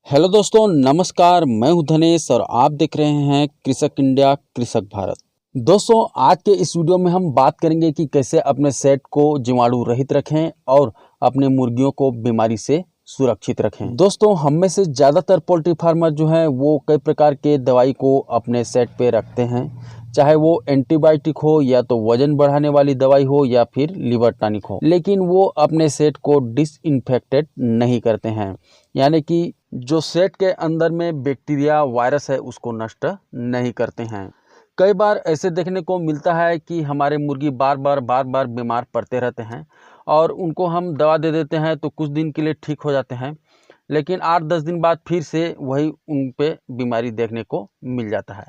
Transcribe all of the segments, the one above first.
Hello दोस्तों, नमस्कार। मैं हूं धनेश और आप देख रहे हैं कृषक इंडिया कृषक भारत। दोस्तों, आज के इस वीडियो में हम बात करेंगे कि कैसे अपने सेट को जीवाणु रहित रखें और अपने मुर्गियों को बीमारी से सुरक्षित रखें। दोस्तों, हम में से ज़्यादातर पोल्ट्री फार्मर जो हैं वो कई प्रकार के दवाई को अपने सेट पे रखते हैं, चाहे वो एंटीबायोटिक हो या तो वजन बढ़ाने वाली दवाई हो या फिर लिवर टॉनिक हो, लेकिन वो अपने सेट को डिसइंफेक्टेड नहीं करते हैं, यानी कि जो सेट के अंदर में बैक्टीरिया वायरस है उसको नष्ट नहीं करते हैं। कई बार ऐसे देखने को मिलता है कि हमारे मुर्गी बार बार बीमार पड़ते रहते हैं और उनको हम दवा दे देते हैं तो कुछ दिन के लिए ठीक हो जाते हैं, लेकिन 8-10 दिन बाद फिर से वही उन पे बीमारी देखने को मिल जाता है।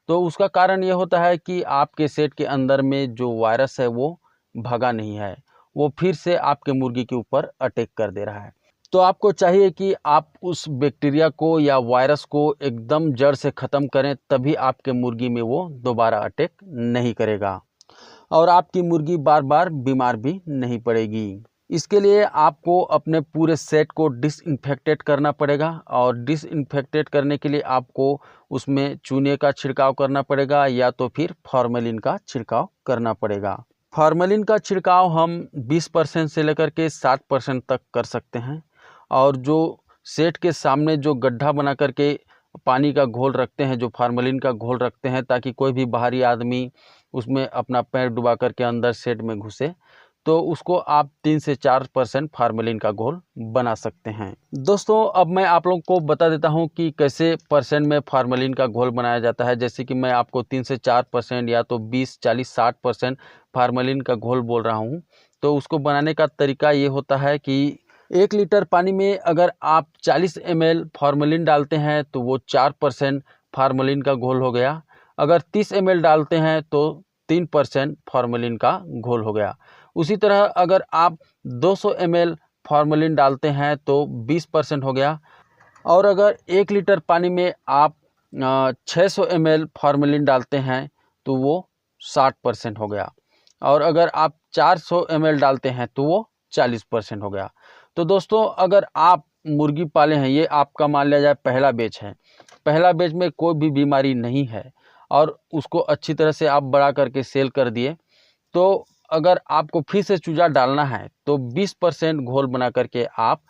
तो उसका कारण ये होता है कि आपके सेट के अंदर में जो वायरस है वो भगा नहीं है, वो फिर से आपके मुर्गी के ऊपर अटैक कर दे रहा है। तो आपको चाहिए कि आप उस बैक्टीरिया को या वायरस को एकदम जड़ से ख़त्म करें, तभी आपके मुर्गी में वो दोबारा अटैक नहीं करेगा और आपकी मुर्गी बार बार बीमार भी नहीं पड़ेगी। इसके लिए आपको अपने पूरे सेट को डिसइंफेक्टेड करना पड़ेगा और डिसइंफेक्टेड करने के लिए आपको उसमें चूने का छिड़काव करना पड़ेगा या तो फिर फॉर्मेलिन का छिड़काव करना पड़ेगा। फॉर्मेलिन का छिड़काव हम 20% से लेकर के 60% तक कर सकते हैं और जो सेट के सामने जो गड्ढा बना करके पानी का घोल रखते हैं, जो फार्मेलिन का घोल रखते हैं, ताकि कोई भी बाहरी आदमी उसमें अपना पैर डुबा करके अंदर सेट में घुसे, तो उसको आप 3 से 4% फार्मेलिन का घोल बना सकते हैं। दोस्तों, अब मैं आप लोगों को बता देता हूं कि कैसे परसेंट में फार्मेलिन का घोल बनाया जाता है। जैसे कि मैं आपको 3 से 4% या तो 20, 40, 60% फार्मेलिन का घोल बोल रहा हूं। तो उसको बनाने का तरीका ये होता है कि 1 लीटर पानी में अगर आप 40 ml फार्मेलिन डालते हैं तो वो 4% फार्मेलिन का घोल हो गया। अगर 30 ml डालते हैं तो 3% फार्मेलिन का घोल हो गया। उसी तरह अगर आप 200 ml फार्मेलिन डालते हैं तो 20% हो गया और अगर 1 लीटर पानी में आप 600 ml फार्मेलिन डालते हैं तो वो 60% हो गया और अगर आप 400 ml डालते हैं तो वो 40% हो गया। तो दोस्तों, अगर आप मुर्गी पाले हैं, ये आपका मान लिया जाए पहला बैच है, पहला बैच में कोई भी बीमारी नहीं है और उसको अच्छी तरह से आप बड़ा करके सेल कर दिए, तो अगर आपको फिर से चूजा डालना है तो 20% घोल बना करके आप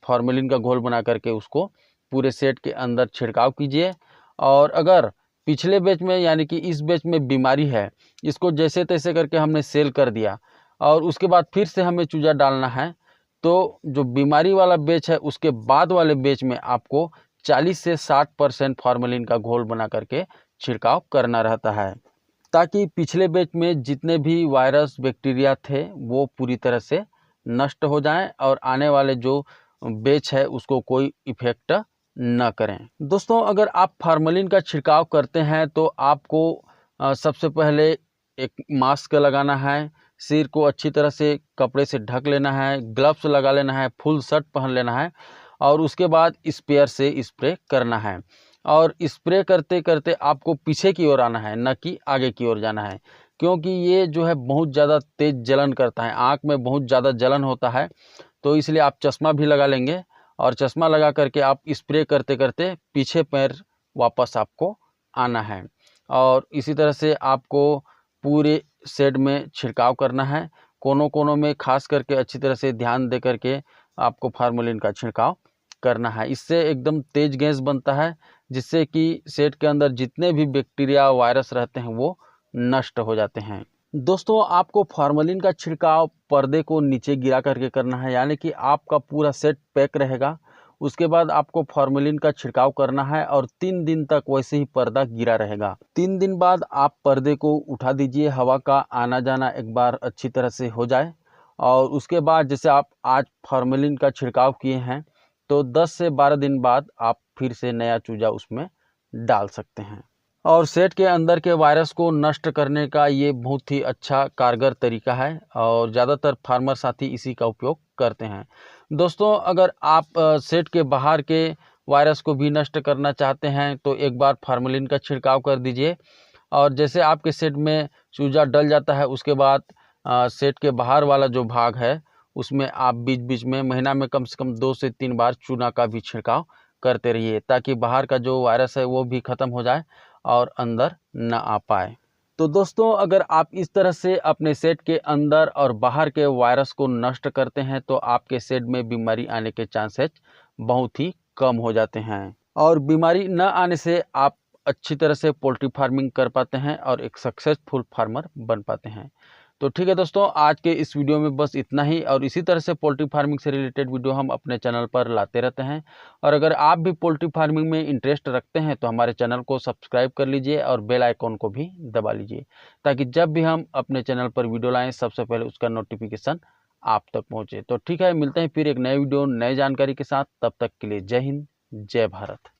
फॉर्मेलिन का घोल बना करके उसको पूरे सेट के अंदर छिड़काव कीजिए। और अगर पिछले बैच में यानी कि इस बैच में बीमारी है, इसको जैसे तैसे करके हमने सेल कर दिया और उसके बाद फिर से हमें चूजा डालना है, तो जो बीमारी वाला बैच है उसके बाद वाले बैच में आपको 40 से 60% फार्मेलिन का घोल बना करके छिड़काव करना रहता है, ताकि पिछले बैच में जितने भी वायरस बैक्टीरिया थे वो पूरी तरह से नष्ट हो जाएं और आने वाले जो बैच है उसको कोई इफेक्ट न करें। दोस्तों, अगर आप फार्मेलिन का छिड़काव करते हैं तो आपको सबसे पहले एक मास्क लगाना है, सिर को अच्छी तरह से कपड़े से ढक लेना है, ग्लव्स लगा लेना है, फुल शर्ट पहन लेना है और उसके बाद स्प्रेयर से स्प्रे करना है और स्प्रे करते करते आपको पीछे की ओर आना है, न कि आगे की ओर जाना है, क्योंकि ये जो है बहुत ज़्यादा तेज़ जलन करता है, आँख में बहुत ज़्यादा जलन होता है। तो इसलिए आप चश्मा भी लगा लेंगे और चश्मा लगा करके आप स्प्रे करते करते पीछे पैर वापस आपको आना है और इसी तरह से आपको पूरे शेड में छिड़काव करना है। कोनों कोनों में खास करके अच्छी तरह से ध्यान दे करके आपको फार्मेलिन का छिड़काव करना है। इससे एकदम तेज गैस बनता है जिससे कि सेट के अंदर जितने भी बैक्टीरिया वायरस रहते हैं वो नष्ट हो जाते हैं। दोस्तों, आपको फार्मेलिन का छिड़काव पर्दे को नीचे गिरा करके करना है, यानी कि आपका पूरा सेट पैक रहेगा। उसके बाद आपको फार्मेलिन का छिड़काव करना है और 3 दिन तक वैसे ही पर्दा गिरा रहेगा। 3 दिन बाद आप पर्दे को उठा दीजिए, हवा का आना जाना एक बार अच्छी तरह से हो जाए और उसके बाद जैसे आप आज फार्मेलिन का छिड़काव किए हैं तो 10 से 12 दिन बाद आप फिर से नया चूजा उसमें डाल सकते हैं और सेट के अंदर के वायरस को नष्ट करने का ये बहुत ही अच्छा कारगर तरीका है और ज़्यादातर फार्मर साथी इसी का उपयोग करते हैं। दोस्तों, अगर आप सेट के बाहर के वायरस को भी नष्ट करना चाहते हैं तो एक बार फार्मेलिन का छिड़काव कर दीजिए और जैसे आपके सेट में चूजा डल जाता है उसके बाद सेट के बाहर वाला जो भाग है उसमें आप बीच बीच में महीना में कम से कम 2 से 3 बार चूना का भी छिड़काव करते रहिए ताकि बाहर का जो वायरस है वो भी ख़त्म हो जाए और अंदर न आ पाए। तो दोस्तों, अगर आप इस तरह से अपने सेट के अंदर और बाहर के वायरस को नष्ट करते हैं तो आपके सेट में बीमारी आने के चांसेस बहुत ही कम हो जाते हैं और बीमारी न आने से आप अच्छी तरह से पोल्ट्री फार्मिंग कर पाते हैं और एक सक्सेसफुल फार्मर बन पाते हैं। तो ठीक है दोस्तों, आज के इस वीडियो में बस इतना ही और इसी तरह से पोल्ट्री फार्मिंग से रिलेटेड वीडियो हम अपने चैनल पर लाते रहते हैं। और अगर आप भी पोल्ट्री फार्मिंग में इंटरेस्ट रखते हैं तो हमारे चैनल को सब्सक्राइब कर लीजिए और बेल आइकॉन को भी दबा लीजिए ताकि जब भी हम अपने चैनल पर वीडियो लाएं सबसे पहले उसका नोटिफिकेशन आप तक पहुँचे। तो ठीक है, मिलते हैं फिर एक नए वीडियो नए जानकारी के साथ। तब तक के लिए जय हिंद, जय भारत।